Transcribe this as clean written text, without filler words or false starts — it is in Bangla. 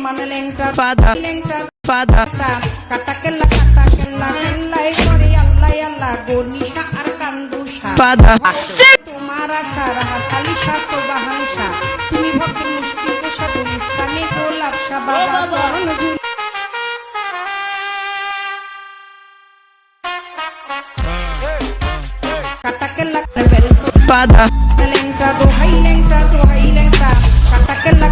মানে লেংটা Father, লেংটা Father, কাটা কেল্লা কেল্লাই করে আল্লাহ আল্লাহ গনিশা আর কান্দুষা Father. তোমার আশা রাহাতালি শাহ সোবাহান শাহ তুমি ভক্তের মুশকিল কোষা গুলিস্তানে গোলাপ শাহ বাবা চরণ ঝুল কাটা কেল্লা Father, লেংটা দোহাই লেংটা কাটা কেল্লা